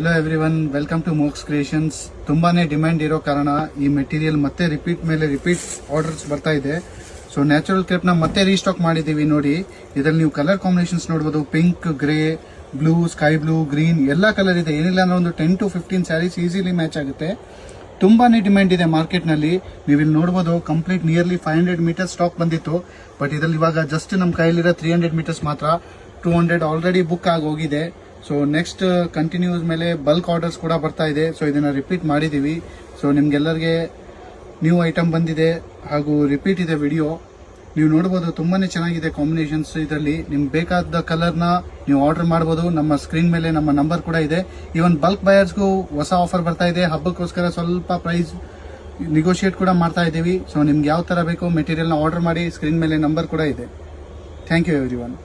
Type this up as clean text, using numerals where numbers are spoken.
Hello everyone, welcome to Mox creations. ತುಂಬಾನೇ demand ಇರೋ ಕಾರಣ ಈ ಮೆಟೀರಿಯಲ್ ಮತ್ತೆ ರಿಪೀಟ್ ಮೇಲೆ ರಿಪೀಟ್ ಆರ್ಡರ್ಸ್ ಬರ್ತಾ ಇದೆ. ಸೊ ನ್ಯಾಚುರಲ್ ಕ್ರೇಪ್ ನ ಮತ್ತೆ ರೀಸ್ಟಾಕ್ ಮಾಡಿದೀವಿ. ನೋಡಿ, ಇದರಲ್ಲಿ ನೀವು ಕಲರ್ ಕಾಂಬಿನೇಷನ್ಸ್ ನೋಡಬಹುದು. Pink, grey, blue, sky blue, green ಎಲ್ಲ ಕಲರ್ ಇದೆ. ಏನಿಲ್ಲ ಅಂದ್ರೆ ಒಂದು 10 to 15 ಸ್ಯಾರೀಸ್ ಈಸಿಲಿ ಮ್ಯಾಚ್ ಆಗುತ್ತೆ. ತುಂಬಾನೇ ಡಿಮ್ಯಾಂಡ್ ಇದೆ ಮಾರ್ಕೆಟ್ ನಲ್ಲಿ. ನೀವು ಇಲ್ಲಿ ನೋಡಬಹುದು, ಕಂಪ್ಲೀಟ್ ನಿಯರ್ಲಿ 500 ಮೀಟರ್ಸ್ ಸ್ಟಾಕ್ ಬಂದಿತ್ತು. ಬಟ್ ಇದರಲ್ಲಿ ಇವಾಗ ಜಸ್ಟ್ ನಮ್ಮ ಕೈಲಿರೋ 300 ಮೀಟರ್ಸ್ ಮಾತ್ರ. 200 ಆಲ್ರೆಡಿ ಬುಕ್ ಆಗಿ ಹೋಗಿದೆ. ಸೊ ನೆಕ್ಸ್ಟ್ ಕಂಟಿನ್ಯೂಸ್ ಮೇಲೆ ಬಲ್ಕ್ ಆರ್ಡರ್ಸ್ ಕೂಡ ಬರ್ತಾ ಇದೆ. ಸೊ ಇದನ್ನ ರಿಪೀಟ್ ಮಾಡಿದೀವಿ. ಸೊ ನಿಮ್ಗೆಲ್ಲರಿಗೆ ನ್ಯೂ ಐಟಮ್ ಬಂದಿದೆ ಹಾಗೂ ರಿಪೀಟ್ ಇದೆ ವಿಡಿಯೋ. ನೀವು ನೋಡಬಹುದು, ತುಂಬಾನೇ ಚೆನ್ನಾಗಿದೆ ಕಾಂಬಿನೇಷನ್ಸ್. ಇದರಲ್ಲಿ ನಿಮ್ಗೆ ಬೇಕಾದ ಕಲರ್ನ ನೀವು ಆರ್ಡರ್ ಮಾಡಬಹುದು. ನಮ್ಮ ಸ್ಕ್ರೀನ್ ಮೇಲೆ ನಮ್ಮ ನಂಬರ್ ಕೂಡ ಇದೆ. ಈವನ್ ಬಲ್ಕ್ ಬಯರ್ಸ್ಗೂ ಹೊಸ ಆಫರ್ ಬರ್ತಾ ಇದೆ. ಹಬ್ಬಕ್ಕೋಸ್ಕರ ಸ್ವಲ್ಪ ಪ್ರೈಸ್ ನೆಗೋಷಿಯೇಟ್ ಕೂಡ ಮಾಡ್ತಾ ಇದ್ದೀವಿ. ಸೊ ನಿಮ್ಗೆ ಯಾವ ತರ ಬೇಕು ಮೆಟೀರಿಯಲ್ನ ಆರ್ಡರ್ ಮಾಡಿ. ಸ್ಕ್ರೀನ್ ಮೇಲೆ ನಂಬರ್ ಕೂಡ ಇದೆ. Thank you everyone.